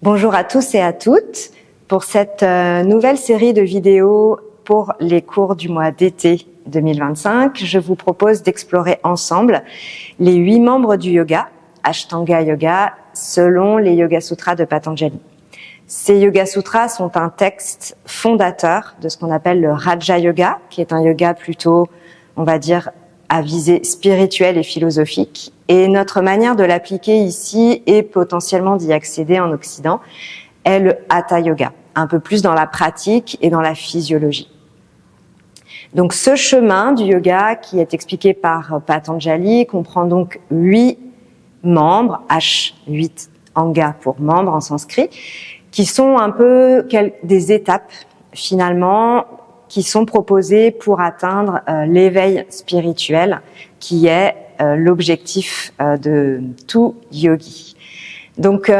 Bonjour à tous et à toutes pour cette nouvelle série de vidéos pour les cours du mois d'été 2025. Je vous propose d'explorer ensemble les 8 membres du yoga, Ashtanga Yoga, selon les Yoga Sutras de Patanjali. Ces Yoga Sutras sont un texte fondateur de ce qu'on appelle le Raja Yoga, qui est un yoga plutôt, on va dire, à visée spirituelle et philosophique. Et notre manière de l'appliquer ici et potentiellement d'y accéder en Occident est le Hatha Yoga, un peu plus dans la pratique et dans la physiologie. Donc ce chemin du yoga qui est expliqué par Patanjali comprend donc 8 membres, H8 Anga pour membre en sanskrit, qui sont un peu des étapes finalement qui sont proposées pour atteindre l'éveil spirituel qui est l'objectif de tout yogi. Donc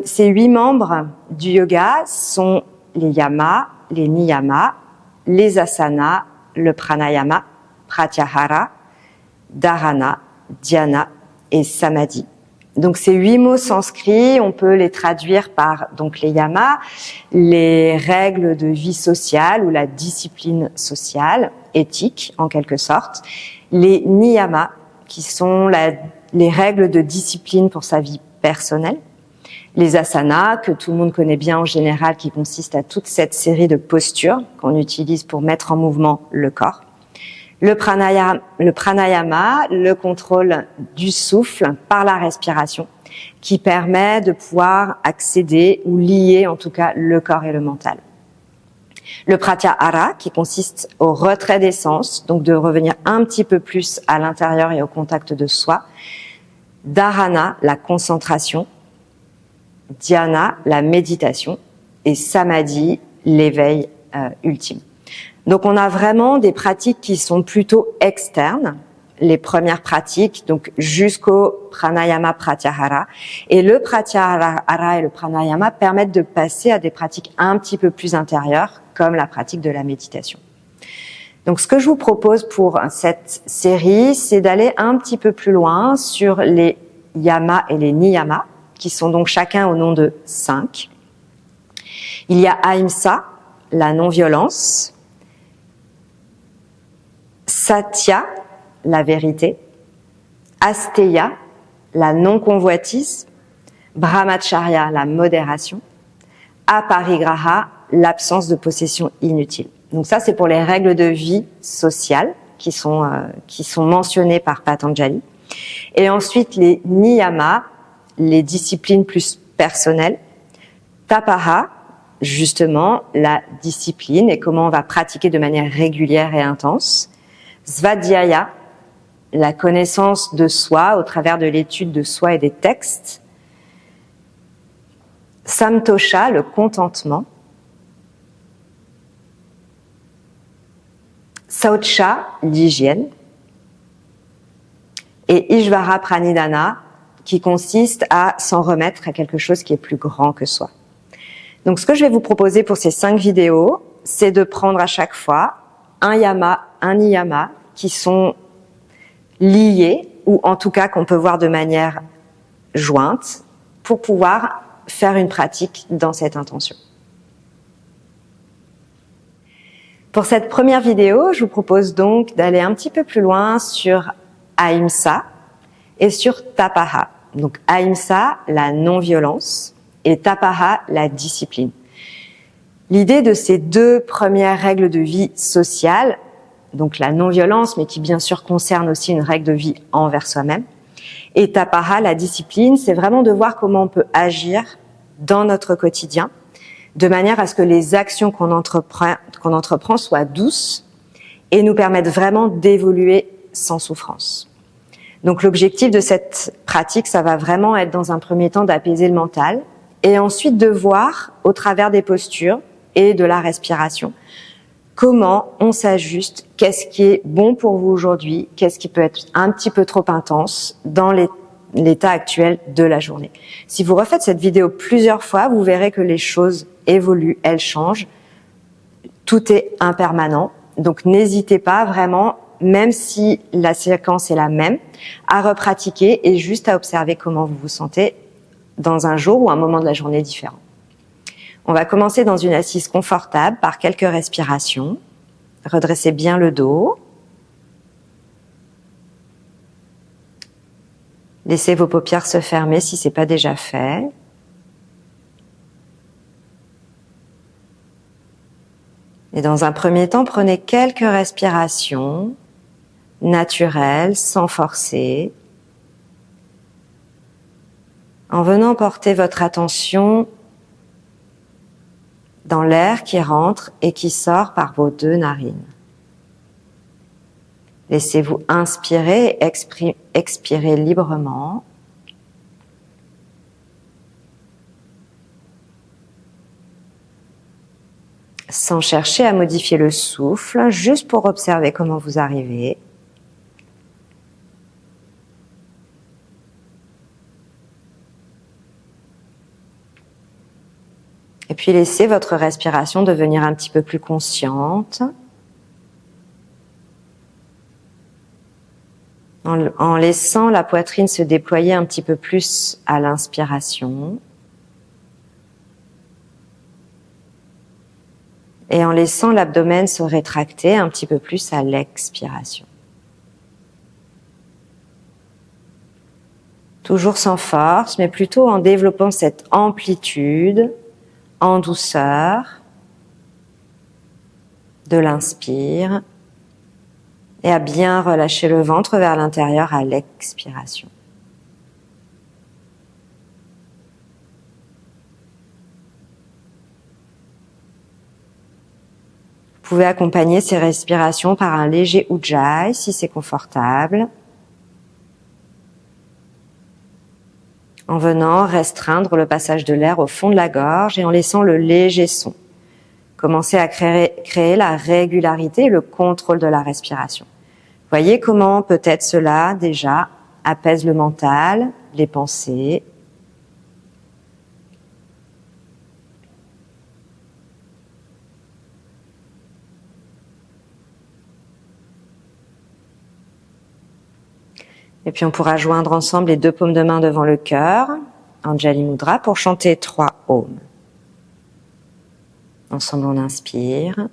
ces 8 membres du yoga sont les yamas, les niyamas, les asanas, le pranayama, pratyahara, dharana, dhyana et samadhi. Donc ces 8 mots sanscrits, on peut les traduire par donc les yamas, les règles de vie sociale ou la discipline sociale, éthique en quelque sorte, les niyamas qui sont les règles de discipline pour sa vie personnelle, les asanas que tout le monde connaît bien en général, qui consistent à toute cette série de postures qu'on utilise pour mettre en mouvement le corps. Le pranayama, le contrôle du souffle par la respiration, qui permet de pouvoir accéder ou lier en tout cas le corps et le mental. Le pratyahara, qui consiste au retrait des sens, donc de revenir un petit peu plus à l'intérieur et au contact de soi. Dharana, la concentration. Dhyana, la méditation. Et samadhi, l'éveil ultime. Donc on a vraiment des pratiques qui sont plutôt externes, les premières pratiques, donc jusqu'au pranayama pratyahara. Et le pratyahara et le pranayama permettent de passer à des pratiques un petit peu plus intérieures, comme la pratique de la méditation. Donc ce que je vous propose pour cette série, c'est d'aller un petit peu plus loin sur les yamas et les niyamas, qui sont donc chacun au nom de 5. Il y a ahimsa, la non-violence, satya, la vérité, asteya, la non-convoitise, brahmacharya, la modération, aparigraha, l'absence de possession inutile. Donc ça, c'est pour les règles de vie sociale qui sont mentionnées par Patanjali. Et ensuite, les niyamas, les disciplines plus personnelles, tapaha, justement, la discipline et comment on va pratiquer de manière régulière et intense, svadhyaya, la connaissance de soi au travers de l'étude de soi et des textes, samtosha, le contentement, saucha, l'hygiène, et ishvara pranidhana, qui consiste à s'en remettre à quelque chose qui est plus grand que soi. Donc ce que je vais vous proposer pour ces 5 vidéos, c'est de prendre à chaque fois un yama, un niyama, qui sont liés, ou en tout cas qu'on peut voir de manière jointe, pour pouvoir faire une pratique dans cette intention. Pour cette première vidéo, je vous propose donc d'aller un petit peu plus loin sur ahimsa et sur tapaha. Donc ahimsa, la non-violence, et tapaha, la discipline. L'idée de ces 2 premières règles de vie sociale, donc la non-violence, mais qui bien sûr concerne aussi une règle de vie envers soi-même, et tapaha, la discipline, c'est vraiment de voir comment on peut agir dans notre quotidien, de manière à ce que les actions qu'on entreprend soient douces et nous permettent vraiment d'évoluer sans souffrance. Donc l'objectif de cette pratique, ça va vraiment être dans un premier temps d'apaiser le mental et ensuite de voir au travers des postures et de la respiration comment on s'ajuste, qu'est-ce qui est bon pour vous aujourd'hui, qu'est-ce qui peut être un petit peu trop intense dans l'état actuel de la journée. Si vous refaites cette vidéo plusieurs fois, vous verrez que les choses évoluent, elles changent. Tout est impermanent, donc n'hésitez pas vraiment, même si la séquence est la même, à repratiquer et juste à observer comment vous vous sentez dans un jour ou un moment de la journée différent. On va commencer dans une assise confortable par quelques respirations. Redressez bien le dos. Laissez vos paupières se fermer si ce n'est pas déjà fait. Et dans un premier temps, prenez quelques respirations naturelles, sans forcer, en venant porter votre attention dans l'air qui rentre et qui sort par vos 2 narines. Laissez-vous inspirer et expirer librement. Sans chercher à modifier le souffle, juste pour observer comment vous arrivez. Et puis laissez votre respiration devenir un petit peu plus consciente. En laissant la poitrine se déployer un petit peu plus à l'inspiration. Et en laissant l'abdomen se rétracter un petit peu plus à l'expiration. Toujours sans force, mais plutôt en développant cette amplitude, en douceur, de l'inspire, et à bien relâcher le ventre vers l'intérieur à l'expiration. Vous pouvez accompagner ces respirations par un léger ujjayi si c'est confortable. En venant restreindre le passage de l'air au fond de la gorge et en laissant le léger son. Commencez à créer la régularité et le contrôle de la respiration. Voyez comment peut-être cela déjà apaise le mental, les pensées. Et puis on pourra joindre ensemble les 2 paumes de main devant le cœur, Anjali Mudra, pour chanter 3 Om. Ensemble on inspire.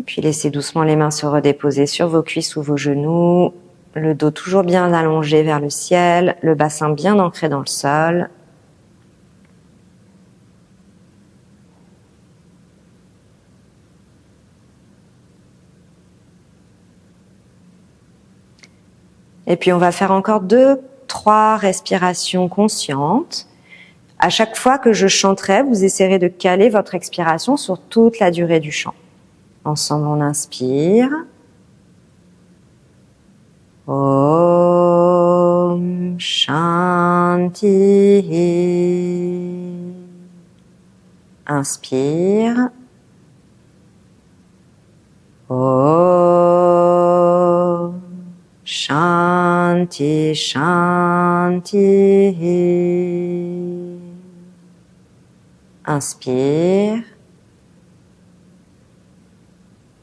Puis laissez doucement les mains se redéposer sur vos cuisses ou vos genoux, le dos toujours bien allongé vers le ciel, le bassin bien ancré dans le sol. Et puis on va faire encore 2-3 respirations conscientes. À chaque fois que je chanterai, vous essaierez de caler votre expiration sur toute la durée du chant. Ensemble, on inspire. Om Shanti. Inspire. Om Shanti Shanti. Inspire.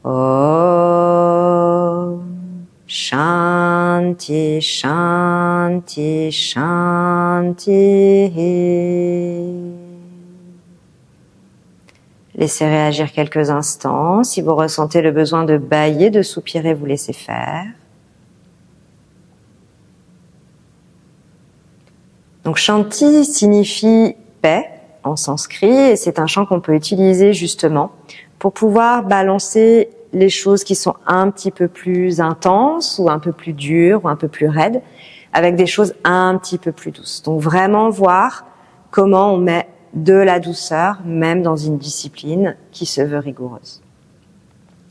Om Shanti Shanti Shanti. Laissez réagir quelques instants. Si vous ressentez le besoin de bâiller, de soupirer, vous laissez faire. Donc Shanti signifie paix en sanskrit et c'est un chant qu'on peut utiliser justement pour pouvoir balancer les choses qui sont un petit peu plus intenses ou un peu plus dures ou un peu plus raides avec des choses un petit peu plus douces. Donc vraiment voir comment on met de la douceur même dans une discipline qui se veut rigoureuse.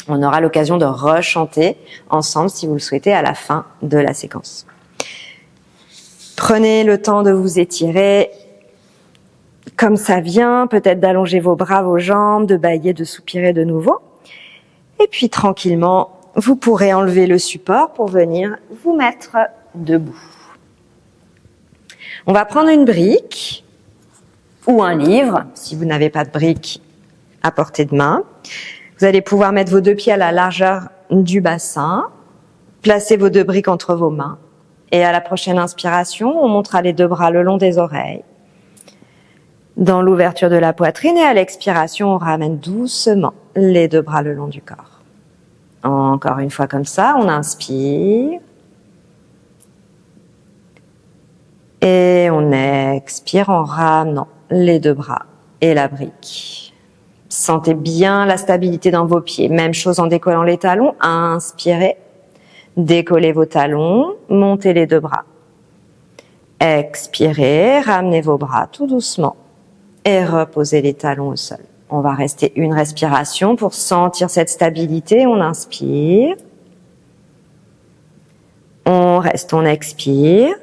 On aura l'occasion de rechanter ensemble si vous le souhaitez à la fin de la séquence. Prenez le temps de vous étirer. comme ça vient, peut-être d'allonger vos bras, vos jambes, de bâiller, de soupirer de nouveau. Et puis tranquillement, vous pourrez enlever le support pour venir vous mettre debout. On va prendre une brique ou un livre, si vous n'avez pas de brique à portée de main. Vous allez pouvoir mettre vos deux pieds à la largeur du bassin, placer vos deux briques entre vos mains. Et à la prochaine inspiration, on montera les deux bras le long des oreilles, dans l'ouverture de la poitrine. Et à l'expiration, on ramène doucement les deux bras le long du corps. Encore une fois comme ça, on inspire. Et on expire en ramenant les deux bras et la brique. Sentez bien la stabilité dans vos pieds. Même chose en décollant les talons. Inspirez. Décollez vos talons. Montez les deux bras. Expirez. Ramenez vos bras tout doucement. Et reposez les talons au sol. On va rester une respiration pour sentir cette stabilité. On inspire. On reste, on expire.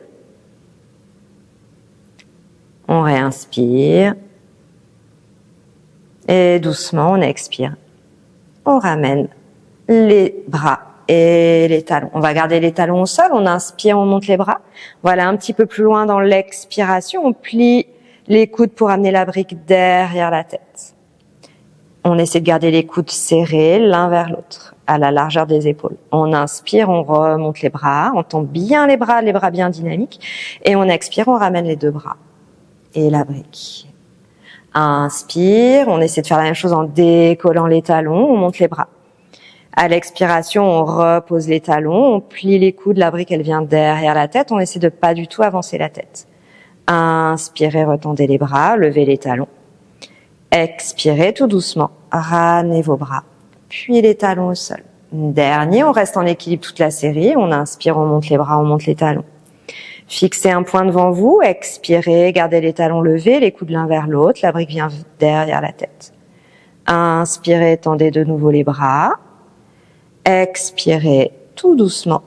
On réinspire. Et doucement, on expire. On ramène les bras et les talons. On va garder les talons au sol. On inspire, on monte les bras. Voilà, un petit peu plus loin dans l'expiration. On plie les coudes pour amener la brique derrière la tête. On essaie de garder les coudes serrés l'un vers l'autre, à la largeur des épaules. On inspire, on remonte les bras. On tend bien les bras bien dynamiques. Et on expire, on ramène les deux bras et la brique. Inspire, on essaie de faire la même chose en décollant les talons, on monte les bras. À l'expiration, on repose les talons, on plie les coudes, la brique elle vient derrière la tête, on essaie de pas du tout avancer la tête. Inspirez, retendez les bras, levez les talons. Expirez tout doucement, ramenez vos bras, puis les talons au sol. Dernier, on reste en équilibre toute la série, on inspire, on monte les bras, on monte les talons. Fixez un point devant vous, expirez, gardez les talons levés, les coudes l'un vers l'autre, la brique vient derrière la tête. Inspirez, tendez de nouveau les bras. Expirez tout doucement,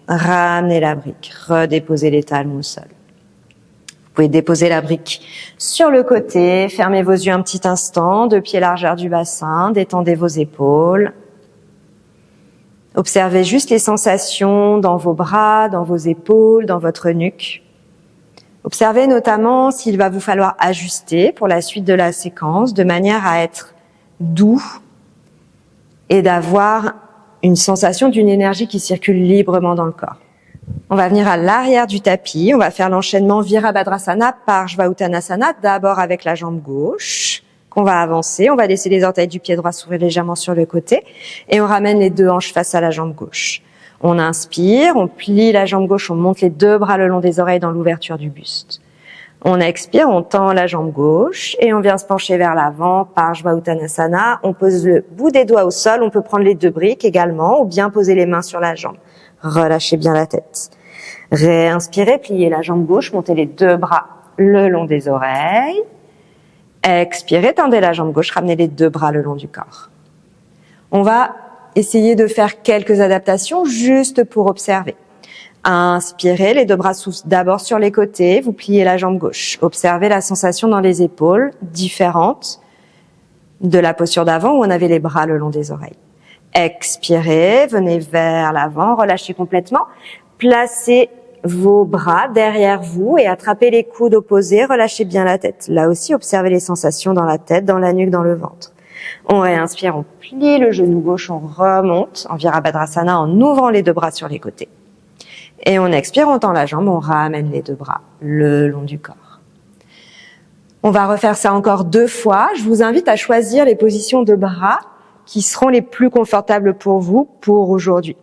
ramenez la brique, redéposez les talons au sol. Vous pouvez déposer la brique sur le côté, fermez vos yeux un petit instant, deux pieds largeur du bassin, détendez vos épaules. Observez juste les sensations dans vos bras, dans vos épaules, dans votre nuque. Observez notamment s'il va vous falloir ajuster pour la suite de la séquence, de manière à être doux et d'avoir une sensation d'une énergie qui circule librement dans le corps. On va venir à l'arrière du tapis, on va faire l'enchaînement Virabhadrasana, Parshvauttanasana, d'abord avec la jambe gauche. On va avancer, on va laisser les orteils du pied droit s'ouvrir légèrement sur le côté et on ramène les deux hanches face à la jambe gauche. On inspire, on plie la jambe gauche, on monte les deux bras le long des oreilles dans l'ouverture du buste. On expire, on tend la jambe gauche et on vient se pencher vers l'avant, Parshvauttanasana. On pose le bout des doigts au sol, on peut prendre les deux briques également ou bien poser les mains sur la jambe. Relâchez bien la tête. Réinspirez, pliez la jambe gauche, montez les deux bras le long des oreilles. Expirez, tendez la jambe gauche, ramenez les deux bras le long du corps. On va essayer de faire quelques adaptations juste pour observer. Inspirez, les deux bras d'abord sur les côtés, vous pliez la jambe gauche. Observez la sensation dans les épaules, différente de la posture d'avant où on avait les bras le long des oreilles. Expirez, venez vers l'avant, relâchez complètement. Placez vos bras derrière vous et attrapez les coudes opposés, relâchez bien la tête. Là aussi, observez les sensations dans la tête, dans la nuque, dans le ventre. On réinspire, on plie le genou gauche, on remonte en Virabhadrasana en ouvrant les deux bras sur les côtés. Et on expire, on tend la jambe, on ramène les deux bras le long du corps. On va refaire ça encore 2 fois. Je vous invite à choisir les positions de bras qui seront les plus confortables pour vous pour aujourd'hui.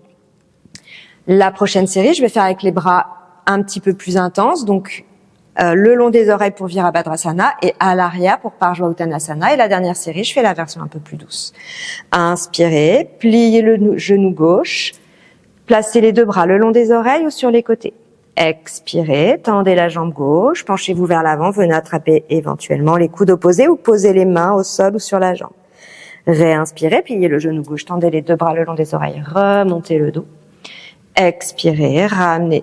La prochaine série, je vais faire avec les bras un petit peu plus intenses, donc le long des oreilles pour Virabhadrasana et à l'arrière pour Parshvauttanasana. Et la dernière série, je fais la version un peu plus douce. Inspirez, pliez le genou gauche, placez les deux bras le long des oreilles ou sur les côtés. Expirez, tendez la jambe gauche, penchez-vous vers l'avant, venez attraper éventuellement les coudes opposés ou posez les mains au sol ou sur la jambe. Réinspirez, pliez le genou gauche, tendez les deux bras le long des oreilles, remontez le dos. Expirez, ramenez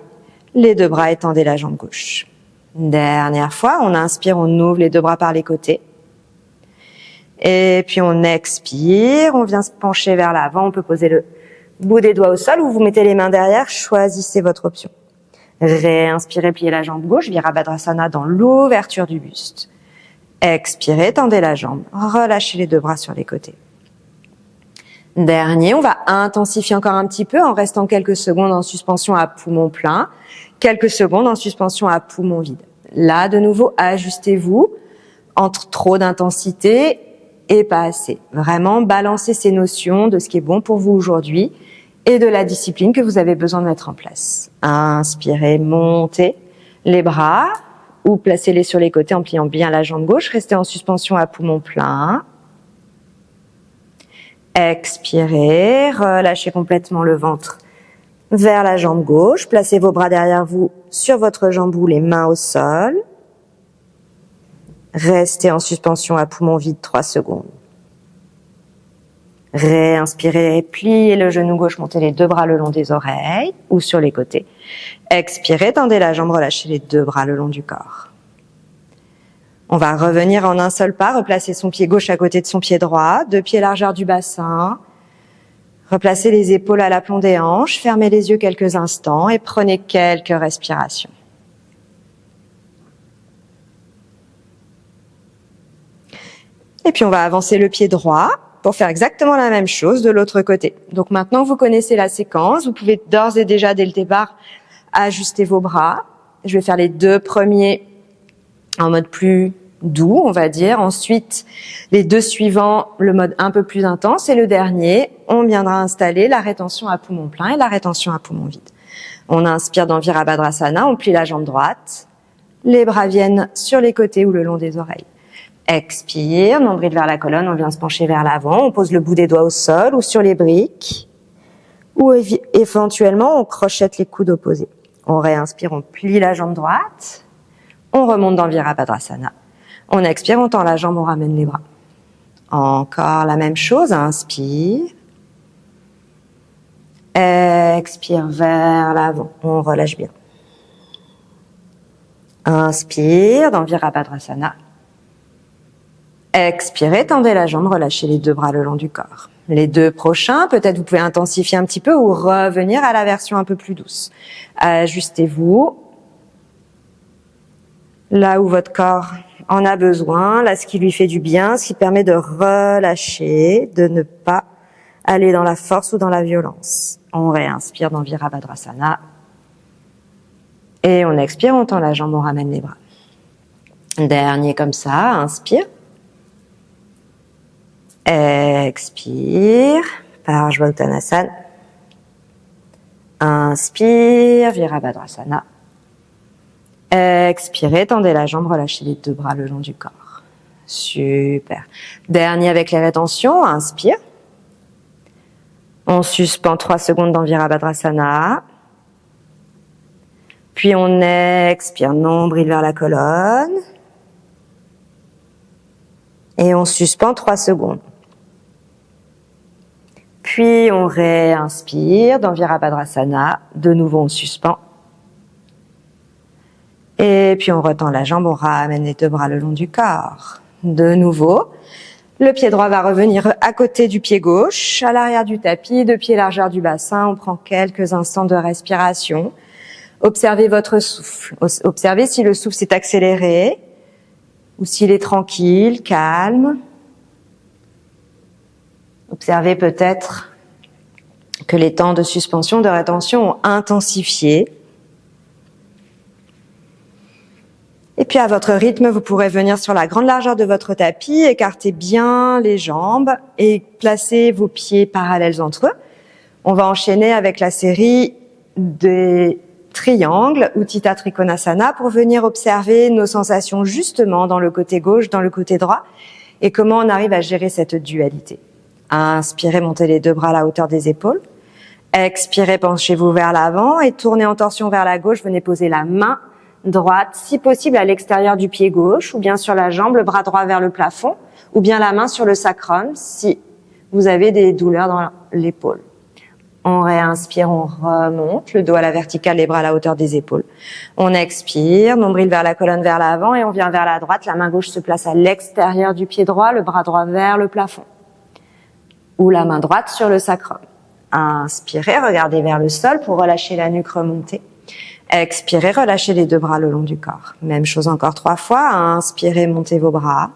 les deux bras et tendez la jambe gauche. Dernière fois, on inspire, on ouvre les deux bras par les côtés. Et puis on expire, on vient se pencher vers l'avant, on peut poser le bout des doigts au sol ou vous mettez les mains derrière, choisissez votre option. Réinspirez, pliez la jambe gauche, Virabhadrasana dans l'ouverture du buste. Expirez, tendez la jambe, relâchez les deux bras sur les côtés. Dernier, on va intensifier encore un petit peu en restant quelques secondes en suspension à poumon plein, quelques secondes en suspension à poumon vide. Là, de nouveau, ajustez-vous entre trop d'intensité et pas assez. Vraiment, balancez ces notions de ce qui est bon pour vous aujourd'hui et de la discipline que vous avez besoin de mettre en place. Inspirez, montez les bras ou placez-les sur les côtés en pliant bien la jambe gauche. Restez en suspension à poumon plein. Expirez, relâchez complètement le ventre vers la jambe gauche. Placez vos bras derrière vous sur votre jambe ou les mains au sol. Restez en suspension à poumon vide 3 secondes. Réinspirez, pliez le genou gauche, montez les deux bras le long des oreilles ou sur les côtés. Expirez, tendez la jambe, relâchez les deux bras le long du corps. On va revenir en un seul pas, replacer son pied gauche à côté de son pied droit, 2 pieds largeur du bassin. Replacez les épaules à l'aplomb des hanches, fermez les yeux quelques instants et prenez quelques respirations. Et puis on va avancer le pied droit pour faire exactement la même chose de l'autre côté. Donc maintenant que vous connaissez la séquence, vous pouvez d'ores et déjà dès le départ ajuster vos bras. Je vais faire les 2 premiers en mode plus doux, on va dire. Ensuite, les 2 suivants, le mode un peu plus intense. Et le dernier, on viendra installer la rétention à poumon plein et la rétention à poumon vide. On inspire dans Virabhadrasana, on plie la jambe droite. Les bras viennent sur les côtés ou le long des oreilles. Expire, nombril vers la colonne, on vient se pencher vers l'avant, on pose le bout des doigts au sol ou sur les briques, ou éventuellement on crochette les coudes opposés. On réinspire, on plie la jambe droite, on remonte dans Virabhadrasana. On expire, on tend la jambe, on ramène les bras. Encore la même chose, inspire. Expire vers l'avant, on relâche bien. Inspire dans Virabhadrasana. Expirez, tendez la jambe, relâchez les 2 bras le long du corps. Les 2 prochains, peut-être vous pouvez intensifier un petit peu ou revenir à la version un peu plus douce. Ajustez-vous là où votre corps en a besoin, là ce qui lui fait du bien, ce qui permet de relâcher, de ne pas aller dans la force ou dans la violence. On réinspire dans Virabhadrasana. Et on expire, on tend la jambe, on ramène les bras. Dernier comme ça, inspire. Expire, Parshva-Uttanasana. Inspire, Virabhadrasana. Expirez, tendez la jambe, relâchez les 2 bras le long du corps. Super. Dernier avec les rétentions, inspire. On suspend 3 secondes dans Virabhadrasana. Puis on expire, nombril vers la colonne. Et on suspend 3 secondes. Puis on réinspire dans Virabhadrasana. De nouveau, on suspend. Et puis on retend la jambe, on ramène les 2 bras le long du corps. De nouveau, le pied droit va revenir à côté du pied gauche, à l'arrière du tapis, 2 pieds largeur du bassin. On prend quelques instants de respiration. Observez votre souffle. Observez si le souffle s'est accéléré ou s'il est tranquille, calme. Observez peut-être que les temps de suspension, de rétention ont intensifié. Et puis à votre rythme, vous pourrez venir sur la grande largeur de votre tapis, écarter bien les jambes et placer vos pieds parallèles entre eux. On va enchaîner avec la série des triangles, Utthita Trikonasana, pour venir observer nos sensations justement dans le côté gauche, dans le côté droit, et comment on arrive à gérer cette dualité. Inspirez, montez les 2 bras à la hauteur des épaules. Expirez, penchez-vous vers l'avant et tournez en torsion vers la gauche. Venez poser la main droite, si possible à l'extérieur du pied gauche, ou bien sur la jambe, le bras droit vers le plafond, ou bien la main sur le sacrum si vous avez des douleurs dans l'épaule. On réinspire, on remonte, le dos à la verticale, les bras à la hauteur des épaules. On expire, nombril vers la colonne, vers l'avant, et on vient vers la droite. La main gauche se place à l'extérieur du pied droit, le bras droit vers le plafond. Ou la main droite sur le sacrum. Inspirez, regardez vers le sol pour relâcher la nuque remontée. Expirez, relâchez les deux bras le long du corps. Même chose encore 3 fois. Inspirez, montez vos bras.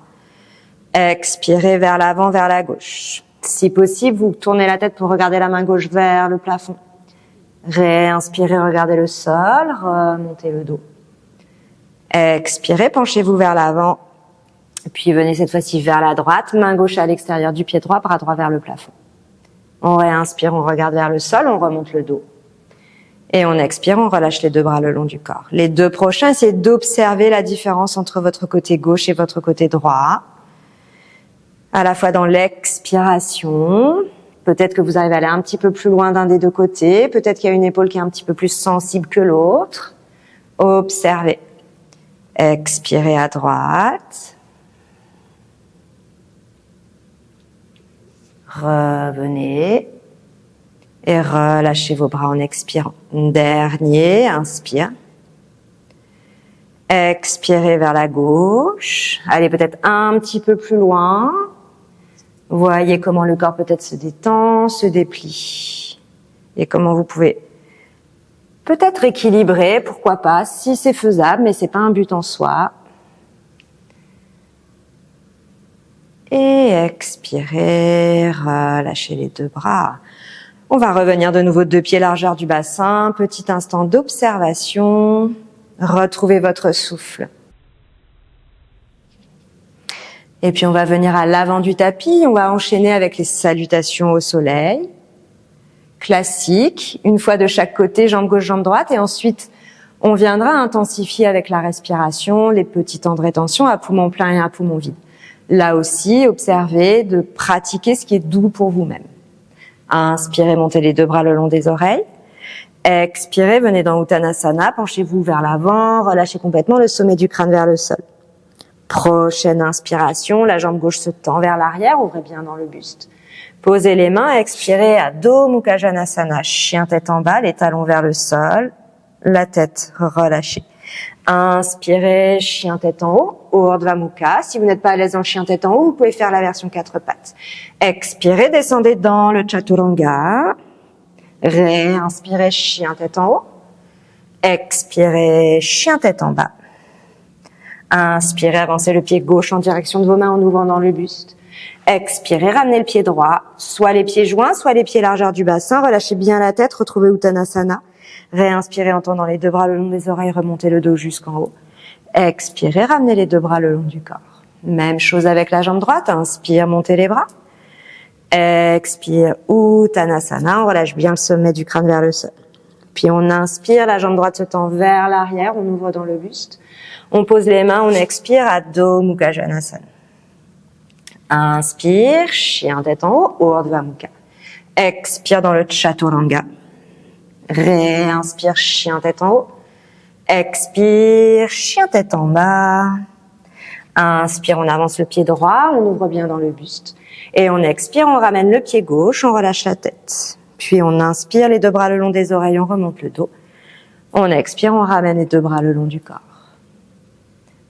Expirez vers l'avant, vers la gauche. Si possible, vous tournez la tête pour regarder la main gauche vers le plafond. Réinspirez, regardez le sol, remontez le dos. Expirez, penchez-vous vers l'avant. Puis venez cette fois-ci vers la droite, main gauche à l'extérieur du pied droit, bras droit vers le plafond. On réinspire, on regarde vers le sol, on remonte le dos. Et on expire, on relâche les deux bras le long du corps. Les 2 prochains, essayez d'observer la différence entre votre côté gauche et votre côté droit. À la fois dans l'expiration, peut-être que vous arrivez à aller un petit peu plus loin d'un des 2 côtés, peut-être qu'il y a une épaule qui est un petit peu plus sensible que l'autre. Observez. Expirez à droite. Revenez. Et relâchez vos bras en expirant. Dernier, inspire. Expirez vers la gauche. Allez peut-être un petit peu plus loin. Voyez comment le corps peut-être se détend, se déplie. Et comment vous pouvez peut-être équilibrer, pourquoi pas, si c'est faisable, mais c'est pas un but en soi. Et expirez, relâchez les 2 bras. On va revenir de nouveau 2 pieds largeur du bassin, petit instant d'observation. Retrouvez votre souffle. Et puis on va venir à l'avant du tapis, on va enchaîner avec les salutations au soleil. Classique, une fois de chaque côté, jambe gauche, jambe droite, et ensuite on viendra intensifier avec la respiration les petits temps de rétention à poumon plein et à poumon vide. Là aussi, observez de pratiquer ce qui est doux pour vous-même. Inspirez, montez les 2 bras le long des oreilles. Expirez, venez dans Uttanasana, penchez-vous vers l'avant, relâchez complètement le sommet du crâne vers le sol. Prochaine inspiration, la jambe gauche se tend vers l'arrière, ouvrez bien dans le buste. Posez les mains, expirez Adho Mukha Svanasana, chien tête en bas, les talons vers le sol, la tête relâchée. Inspirez, chien tête en haut, Urdhva Mukha. Si vous n'êtes pas à l'aise dans le chien tête en haut, vous pouvez faire la version 4 pattes. Expirez, descendez dans le Chaturanga. Réinspirez, chien tête en haut. Expirez, chien tête en bas. Inspirez, avancez le pied gauche en direction de vos mains en ouvrant dans le buste. Expirez, ramenez le pied droit, soit les pieds joints, soit les pieds largeur du bassin. Relâchez bien la tête, retrouvez Uttanasana. Réinspirez en tendant les 2 bras le long des oreilles, remontez le dos jusqu'en haut. Expirez, ramenez les 2 bras le long du corps. Même chose avec la jambe droite, inspire, montez les bras. Expire, Uttanasana, on relâche bien le sommet du crâne vers le sol. Puis on inspire, la jambe droite se tend vers l'arrière, on ouvre dans le buste. On pose les mains, on expire, Adho Mukha Svanasana. Inspire, chien tête en haut, Urdhva Mukha. Expire dans le Chaturanga. Réinspire, chien tête en haut. Expire, chien tête en bas. Inspire, on avance le pied droit, on ouvre bien dans le buste. Et on expire, on ramène le pied gauche, on relâche la tête. Puis on inspire, les 2 bras le long des oreilles, on remonte le dos. On expire, on ramène les 2 bras le long du corps.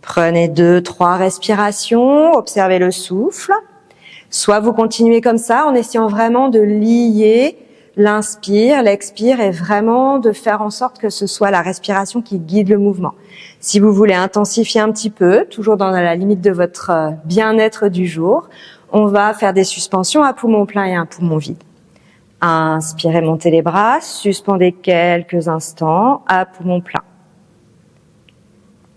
Prenez 2-3 respirations, observez le souffle. Soit vous continuez comme ça en essayant vraiment de lier l'inspire, l'expire et vraiment de faire en sorte que ce soit la respiration qui guide le mouvement. Si vous voulez intensifier un petit peu, toujours dans la limite de votre bien-être du jour, on va faire des suspensions à poumon plein et à poumon vide. Inspirez, montez les bras, suspendez quelques instants à poumon plein.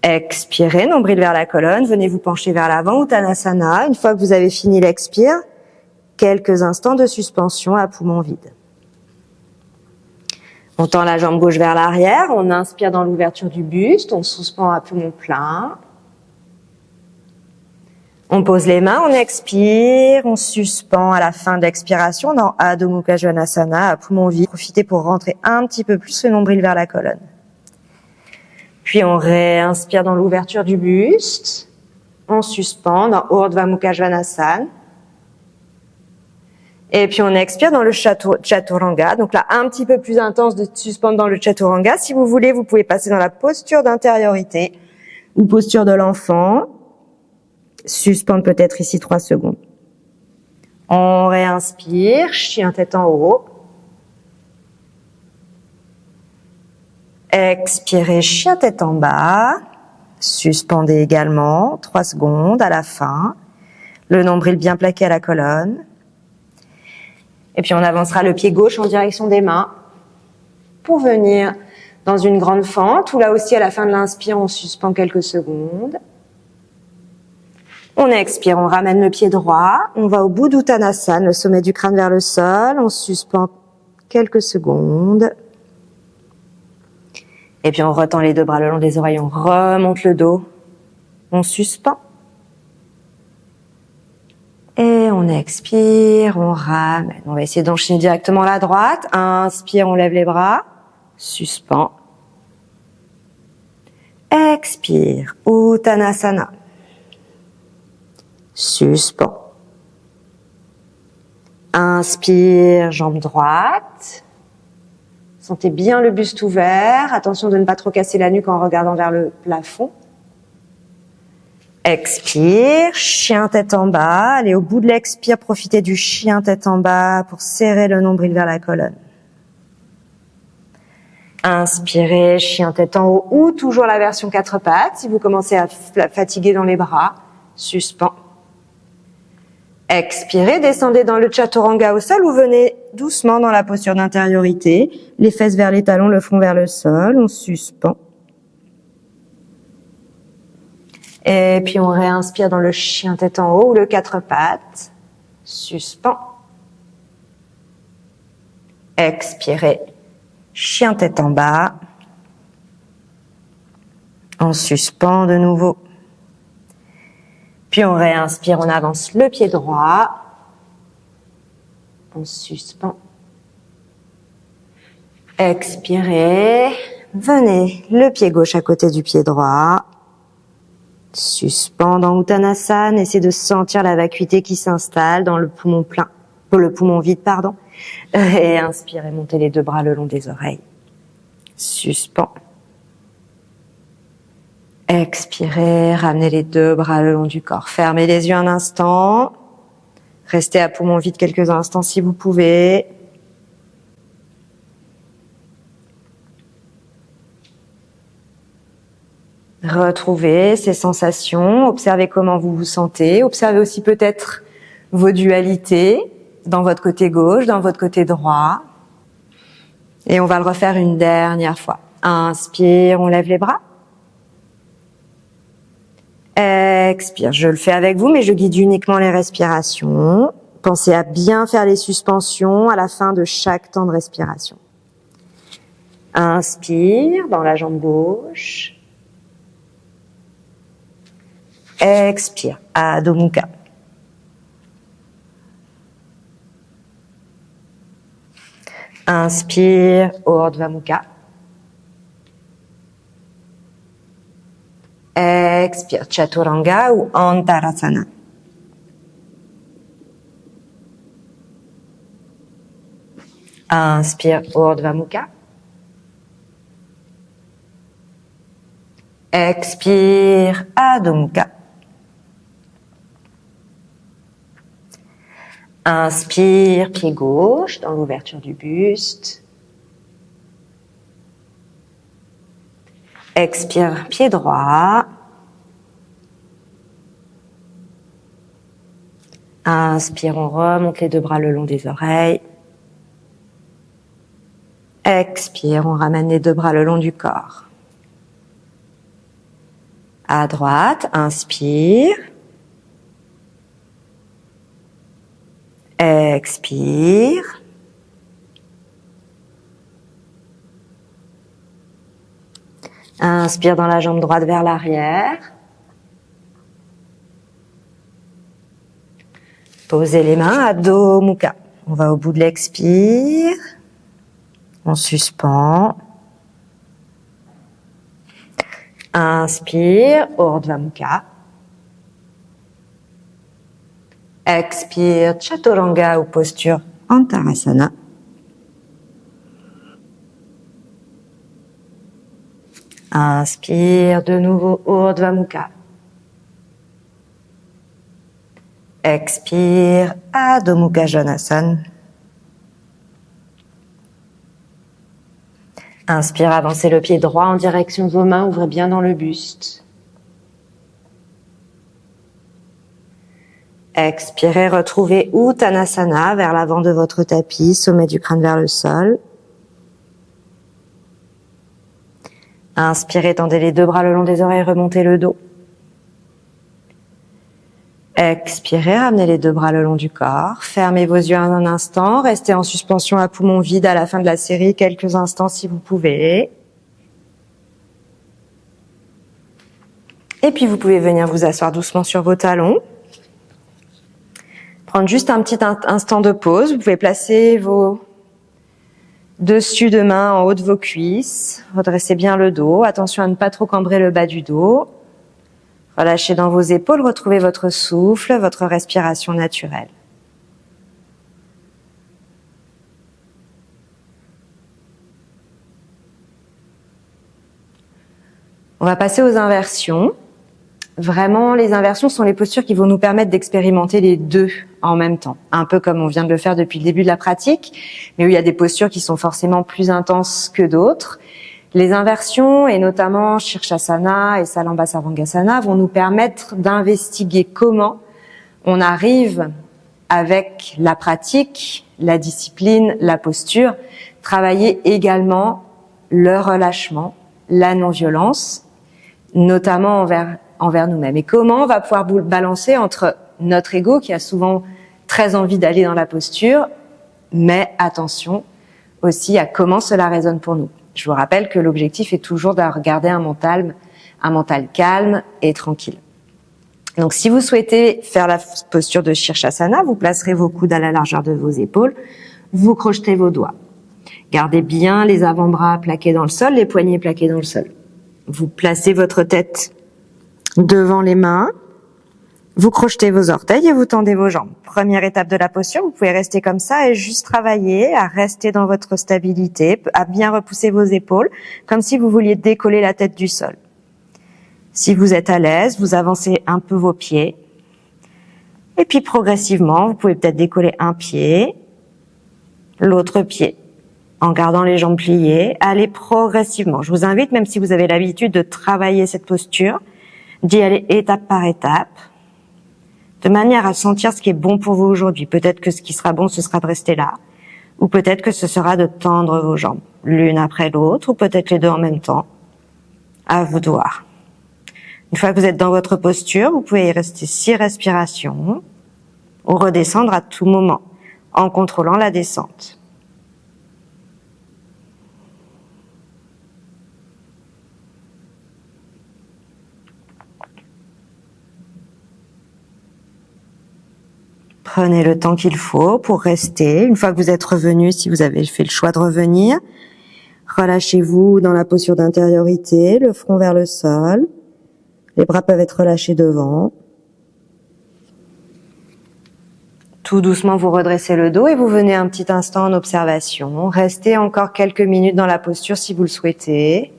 Expirez, nombril vers la colonne, venez vous pencher vers l'avant, Uttanasana. Une fois que vous avez fini l'expire, quelques instants de suspension à poumon vide. On tend la jambe gauche vers l'arrière, on inspire dans l'ouverture du buste, on suspend à poumon plein. On pose les mains, on expire, on suspend à la fin de l'expiration dans Adho Mukha Svanasana à poumon vide. Profitez pour rentrer un petit peu plus le nombril vers la colonne. Puis on réinspire dans l'ouverture du buste. On suspend dans Urdhva Mukha Svanasana. Et puis on expire dans le chaturanga. Donc là, un petit peu plus intense de suspendre dans le chaturanga. Si vous voulez, vous pouvez passer dans la posture d'intériorité ou posture de l'enfant. Suspendre peut-être ici 3 secondes. On réinspire, chien tête en haut. Expirez, chien tête en bas. Suspendez également 3 secondes à la fin. Le nombril bien plaqué à la colonne. Et puis on avancera le pied gauche en direction des mains pour venir dans une grande fente, où là aussi à la fin de l'inspire, on suspend quelques secondes. On expire, on ramène le pied droit, on va au bout d'Uttanasana, le sommet du crâne vers le sol, on suspend quelques secondes. Et puis on retend les 2 bras le long des oreilles, on remonte le dos, on suspend. Et on expire, on ramène. On va essayer d'enchaîner directement la droite. Inspire, on lève les bras, suspend. Expire, Uttanasana. Suspend. Inspire, jambe droite. Sentez bien le buste ouvert. Attention de ne pas trop casser la nuque en regardant vers le plafond. Expire, chien tête en bas. Allez au bout de l'expire, profitez du chien tête en bas pour serrer le nombril vers la colonne. Inspirez, chien tête en haut ou toujours la version 4 pattes. Si vous commencez à fatiguer dans les bras, suspend. Expirez, descendez dans le chaturanga au sol ou venez doucement dans la posture d'intériorité. Les fesses vers les talons, le front vers le sol. On suspend. Et puis on réinspire dans le chien tête en haut ou le 4 pattes. Suspend. Expirez. Chien tête en bas. On suspend de nouveau. Puis on réinspire, on avance le pied droit. On suspend. Expirez. Venez le pied gauche à côté du pied droit. Suspend dans Uttanasana. Essayez de sentir la vacuité qui s'installe dans le poumon plein. Le poumon vide, pardon. Et inspirez, montez les 2 bras le long des oreilles. Suspend. Expirez, ramenez les 2 bras le long du corps. Fermez les yeux un instant. Restez à poumon vide quelques instants si vous pouvez. Retrouvez ces sensations. Observez comment vous vous sentez. Observez aussi peut-être vos dualités dans votre côté gauche, dans votre côté droit. Et on va le refaire une dernière fois. Inspire, on lève les bras. Expire, je le fais avec vous, mais je guide uniquement les respirations. Pensez à bien faire les suspensions à la fin de chaque temps de respiration. Inspire dans la jambe gauche. Expire, Adho Mukha. Inspire, Urdhva Mukha. Expire, Chaturanga ou Antarasana. Inspire, Urdhva Mukha. Expire, Adho Mukha. Inspire, pied gauche dans l'ouverture du buste. Expire, pied droit. Inspire, on remonte les 2 bras le long des oreilles. Expire, on ramène les 2 bras le long du corps. À droite, inspire. Expire. Inspire dans la jambe droite vers l'arrière. Posez les mains, Adho Mukha. On va au bout de l'expire. On suspend. Inspire, Urdhva Mukha. Expire, Chaturanga ou posture Antarasana. Inspire de nouveau Urdhva Mukha. Expire Adho Mukha Janasana. Inspire, avancez le pied droit en direction de vos mains, ouvrez bien dans le buste. Expirez, retrouvez Uttanasana vers l'avant de votre tapis, sommet du crâne vers le sol. Inspirez, tendez les deux bras le long des oreilles, remontez le dos. Expirez, ramenez les deux bras le long du corps. Fermez vos yeux un instant, restez en suspension à poumon vide à la fin de la série, quelques instants si vous pouvez. Et puis vous pouvez venir vous asseoir doucement sur vos talons. Prendre juste un petit instant de pause. Vous pouvez placer vos dessus de main en haut de vos cuisses. Redressez bien le dos. Attention à ne pas trop cambrer le bas du dos. Relâchez dans vos épaules. Retrouvez votre souffle, votre respiration naturelle. On va passer aux inversions. Vraiment, les inversions sont les postures qui vont nous permettre d'expérimenter les deux en même temps. Un peu comme on vient de le faire depuis le début de la pratique, mais où il y a des postures qui sont forcément plus intenses que d'autres. Les inversions, et notamment Shirshasana et Salamba Sarvangasana, vont nous permettre d'investiguer comment on arrive, avec la pratique, la discipline, la posture, travailler également le relâchement, la non-violence, notamment envers nous-mêmes. Et comment on va pouvoir balancer entre notre ego, qui a souvent très envie d'aller dans la posture, mais attention aussi à comment cela résonne pour nous. Je vous rappelle que l'objectif est toujours de regarder un mental calme et tranquille. Donc si vous souhaitez faire la posture de Shirshasana, vous placerez vos coudes à la largeur de vos épaules, vous crochetez vos doigts. Gardez bien les avant-bras plaqués dans le sol, les poignets plaqués dans le sol. Vous placez votre tête devant les mains, vous crochetez vos orteils et vous tendez vos jambes. Première étape de la posture, vous pouvez rester comme ça et juste travailler à rester dans votre stabilité, à bien repousser vos épaules, comme si vous vouliez décoller la tête du sol. Si vous êtes à l'aise, vous avancez un peu vos pieds. Et puis progressivement, vous pouvez peut-être décoller un pied, l'autre pied, en gardant les jambes pliées. Allez progressivement. Je vous invite, même si vous avez l'habitude de travailler cette posture, d'y aller étape par étape, de manière à sentir ce qui est bon pour vous aujourd'hui. Peut-être que ce qui sera bon, ce sera de rester là, ou peut-être que ce sera de tendre vos jambes, l'une après l'autre, ou peut-être les deux en même temps. À vous de voir. Une fois que vous êtes dans votre posture, vous pouvez y rester 6 respirations, ou redescendre à tout moment, en contrôlant la descente. Prenez le temps qu'il faut pour rester. Une fois que vous êtes revenu, si vous avez fait le choix de revenir, relâchez-vous dans la posture d'intériorité, le front vers le sol. Les bras peuvent être relâchés devant. Tout doucement, vous redressez le dos et vous venez un petit instant en observation. Restez encore quelques minutes dans la posture si vous le souhaitez.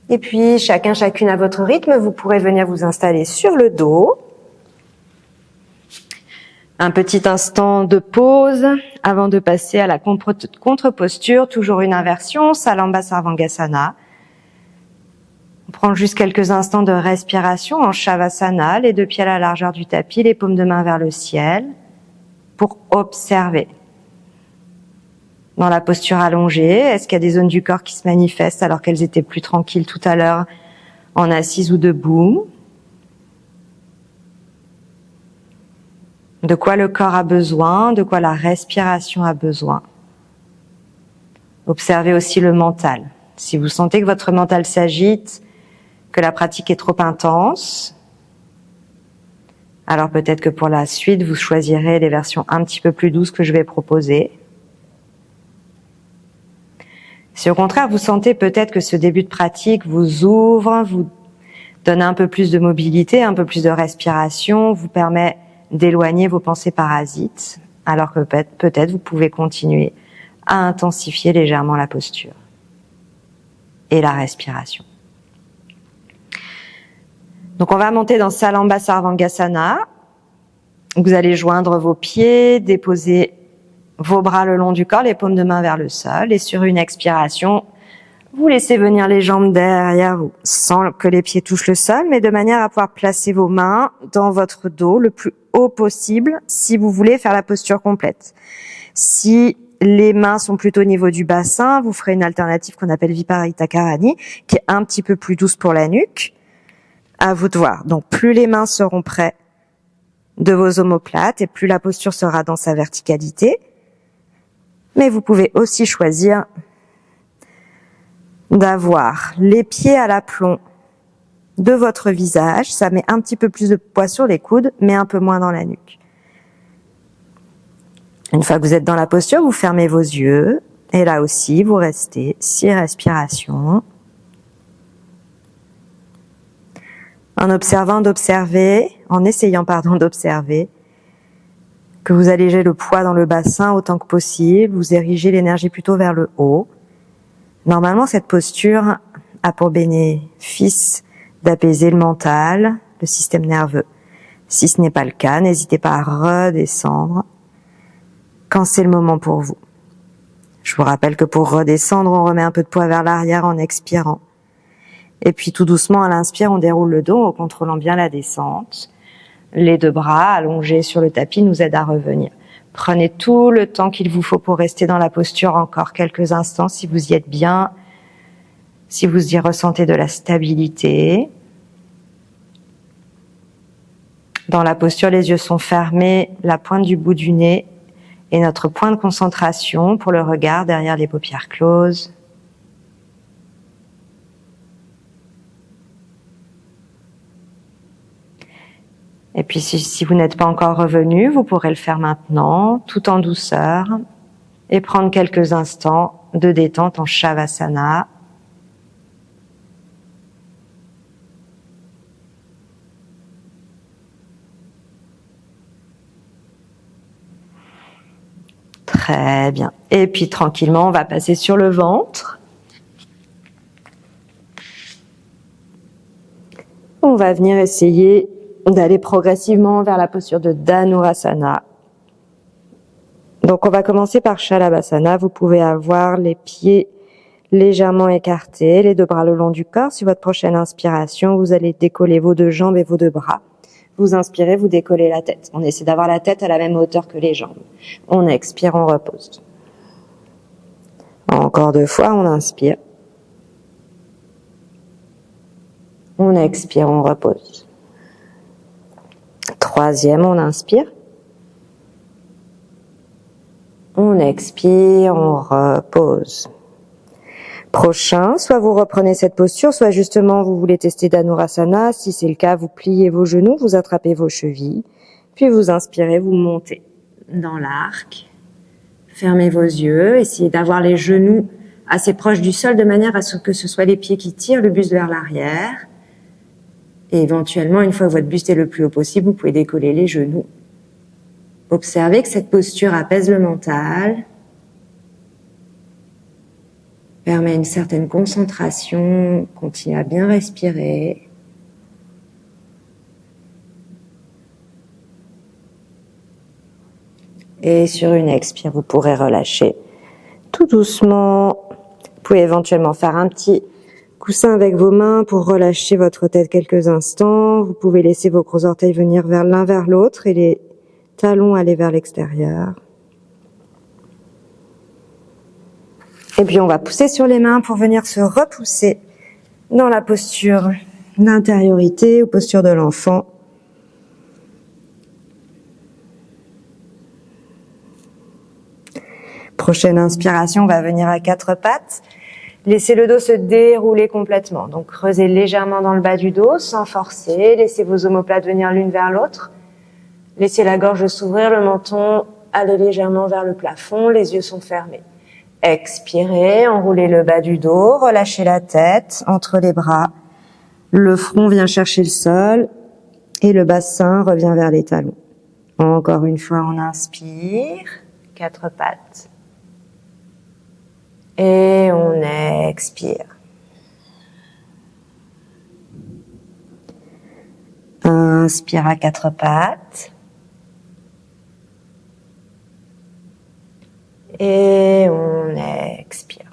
Et puis, chacune à votre rythme, vous pourrez venir vous installer sur le dos. Un petit instant de pause avant de passer à la contre-posture, toujours une inversion, Salamba Sarvangasana. On prend juste quelques instants de respiration en Shavasana, les deux pieds à la largeur du tapis, les paumes de main vers le ciel, pour observer. Dans la posture allongée, est-ce qu'il y a des zones du corps qui se manifestent alors qu'elles étaient plus tranquilles tout à l'heure en assise ou debout? De quoi le corps a besoin, de quoi la respiration a besoin. Observez aussi le mental. Si vous sentez que votre mental s'agite, que la pratique est trop intense, Alors peut-être que pour la suite, vous choisirez les versions un petit peu plus douces que je vais proposer. Si au contraire, vous sentez peut-être que ce début de pratique vous ouvre, vous donne un peu plus de mobilité, un peu plus de respiration, vous permet d'éloigner vos pensées parasites, alors que peut-être vous pouvez continuer à intensifier légèrement la posture et la respiration. Donc on va monter dans Salamba Sarvangasana. Vous allez joindre vos pieds, déposer vos bras le long du corps, les paumes de main vers le sol, et sur une expiration, vous laissez venir les jambes derrière vous, sans que les pieds touchent le sol, mais de manière à pouvoir placer vos mains dans votre dos le plus haut possible si vous voulez faire la posture complète. Si les mains sont plutôt au niveau du bassin, vous ferez une alternative qu'on appelle Viparita Karani, qui est un petit peu plus douce pour la nuque. À vous de voir. Donc plus les mains seront près de vos omoplates et plus la posture sera dans sa verticalité. Mais vous pouvez aussi choisir d'avoir les pieds à l'aplomb de votre visage. Ça met un petit peu plus de poids sur les coudes, mais un peu moins dans la nuque. Une fois que vous êtes dans la posture, vous fermez vos yeux. Et là aussi, vous restez 6 respirations. En essayant d'observer que vous allégez le poids dans le bassin autant que possible, vous érigez l'énergie plutôt vers le haut. Normalement, cette posture a pour bénéfice d'apaiser le mental, le système nerveux. Si ce n'est pas le cas, n'hésitez pas à redescendre quand c'est le moment pour vous. Je vous rappelle que pour redescendre, on remet un peu de poids vers l'arrière en expirant. Et puis tout doucement, à l'inspire, on déroule le dos en contrôlant bien la descente. Les 2 bras allongés sur le tapis nous aident à revenir. Prenez tout le temps qu'il vous faut pour rester dans la posture encore quelques instants si vous y êtes bien, si vous y ressentez de la stabilité. Dans la posture, les yeux sont fermés, la pointe du bout du nez est notre point de concentration pour le regard derrière les paupières closes. Et puis si vous n'êtes pas encore revenu, vous pourrez le faire maintenant, tout en douceur, et prendre quelques instants de détente en Shavasana. Très bien. Et puis tranquillement, on va passer sur le ventre. On va venir essayer d'aller progressivement vers la posture de Dhanurasana. Donc on va commencer par Shalabhasana. Vous pouvez avoir les pieds légèrement écartés, les 2 bras le long du corps. Sur votre prochaine inspiration, vous allez décoller vos 2 jambes et vos 2 bras. Vous inspirez, vous décollez la tête. On essaie d'avoir la tête à la même hauteur que les jambes. On expire, on repose. Encore 2 fois, on inspire. On expire, on repose. 3e, on inspire. On expire, on repose. Prochain, soit vous reprenez cette posture, soit justement vous voulez tester Dhanurasana. Si c'est le cas, vous pliez vos genoux, vous attrapez vos chevilles, puis vous inspirez, vous montez dans l'arc. Fermez vos yeux, essayez d'avoir les genoux assez proches du sol de manière à ce que ce soit les pieds qui tirent, le buste vers l'arrière. Et éventuellement, une fois que votre buste est le plus haut possible, vous pouvez décoller les genoux. Observez que cette posture apaise le mental, permet une certaine concentration, continuez à bien respirer. Et sur une expire, vous pourrez relâcher tout doucement. Vous pouvez éventuellement faire un petit coussin avec vos mains pour relâcher votre tête quelques instants. Vous pouvez laisser vos gros orteils venir vers l'un vers l'autre et les talons aller vers l'extérieur. Et puis on va pousser sur les mains pour venir se repousser dans la posture d'intériorité ou posture de l'enfant. Prochaine inspiration, on va venir à 4 pattes. Laissez le dos se dérouler complètement. Donc creusez légèrement dans le bas du dos sans forcer. Laissez vos omoplates venir l'une vers l'autre. Laissez la gorge s'ouvrir, le menton aller légèrement vers le plafond, les yeux sont fermés. Expirez, enroulez le bas du dos, relâchez la tête entre les bras. Le front vient chercher le sol et le bassin revient vers les talons. Encore une fois, on inspire, 4 pattes. Et on expire. Inspire à 4 pattes. Et on expire.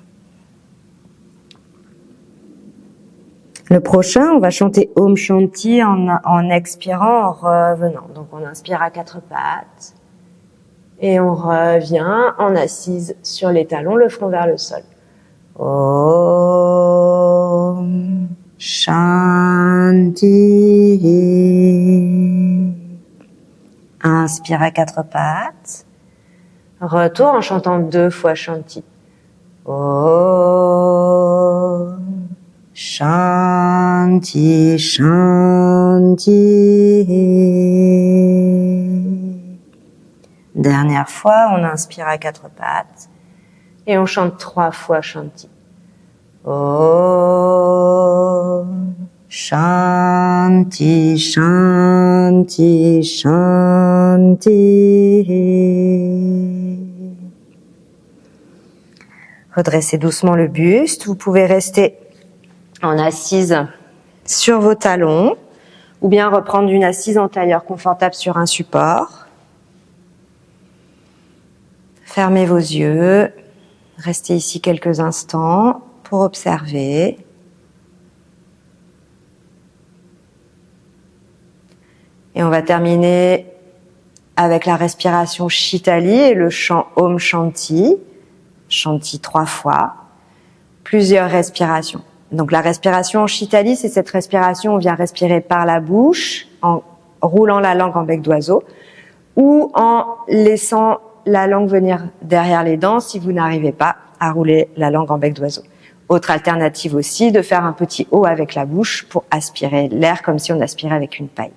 Le prochain, on va chanter Om Shanti en expirant, en revenant. Donc on inspire à 4 pattes. Et on revient en assise sur les talons, le front vers le sol. Om Shanti. Inspire à 4 pattes. Retour en chantant 2 fois Shanti. Om Shanti, Shanti. Dernière fois, on inspire à 4 pattes et on chante 3 fois Shanti. Om Shanti, Shanti, Shanti. Redressez doucement le buste. Vous pouvez rester en assise sur vos talons ou bien reprendre une assise en tailleur confortable sur un support. Fermez vos yeux. Restez ici quelques instants pour observer. Et on va terminer avec la respiration Shitali et le chant Om Shanti. Shanti 3 fois. Plusieurs respirations. Donc la respiration en Shitali, c'est cette respiration où on vient respirer par la bouche en roulant la langue en bec d'oiseau ou en laissant la langue venir derrière les dents si vous n'arrivez pas à rouler la langue en bec d'oiseau. Autre alternative aussi, de faire un petit O avec la bouche pour aspirer l'air comme si on aspirait avec une paille.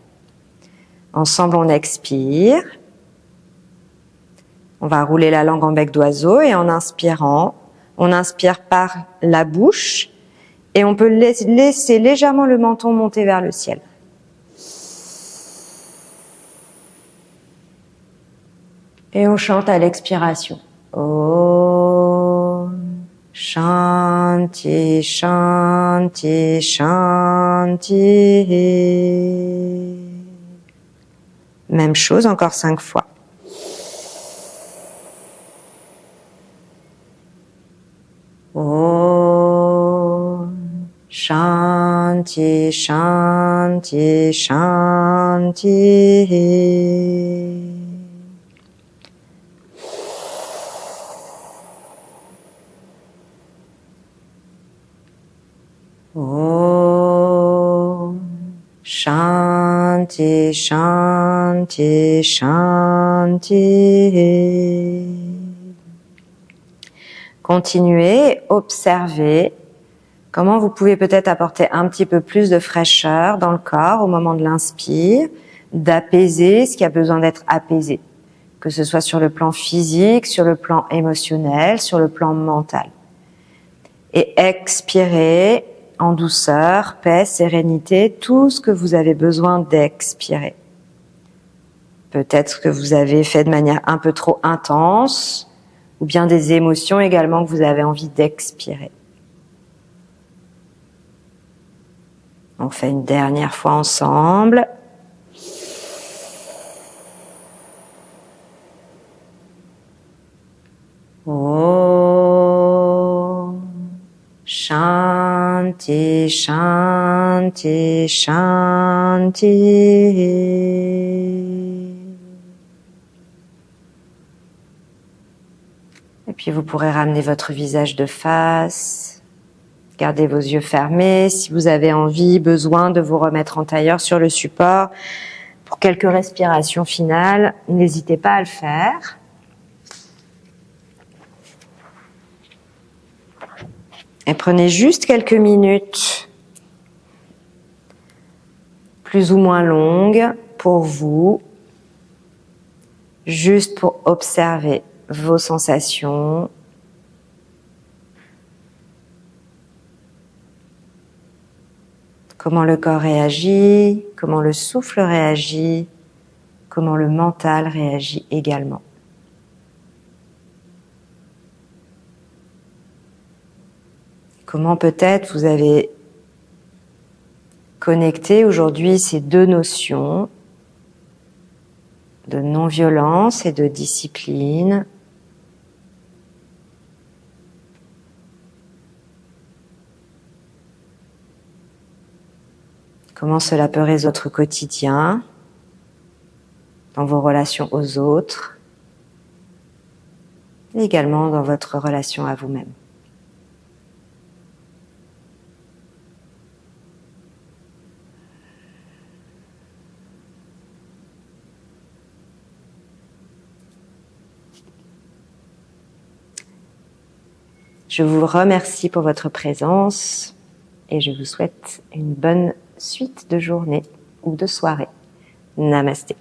Ensemble, on expire. On va rouler la langue en bec d'oiseau et en inspirant, on inspire par la bouche et on peut laisser légèrement le menton monter vers le ciel. Et on chante à l'expiration. Om Shanti, Shanti, Shanti. Même chose, encore 5 fois. Om Shanti, Shanti, Shanti. Om Shanti, Shanti, Shanti. Continuez, observez comment vous pouvez peut-être apporter un petit peu plus de fraîcheur dans le corps au moment de l'inspire, d'apaiser ce qui a besoin d'être apaisé, que ce soit sur le plan physique, sur le plan émotionnel, sur le plan mental. Et expirez en douceur, paix, sérénité, tout ce que vous avez besoin d'expirer. Peut-être que vous avez fait de manière un peu trop intense, ou bien des émotions également que vous avez envie d'expirer. On fait une dernière fois ensemble. Om Shanti, Shanti, Shanti. Et puis vous pourrez ramener votre visage de face, gardez vos yeux fermés. Si vous avez envie, besoin de vous remettre en tailleur sur le support pour quelques respirations finales, n'hésitez pas à le faire. Et prenez juste quelques minutes, plus ou moins longues, pour vous, juste pour observer vos sensations. Comment le corps réagit, comment le souffle réagit, comment le mental réagit également. Comment peut-être vous avez connecté aujourd'hui ces deux notions de non-violence et de discipline. Comment cela peut résoudre votre quotidien, dans vos relations aux autres, et également dans votre relation à vous-même. Je vous remercie pour votre présence et je vous souhaite une bonne suite de journée ou de soirée. Namasté.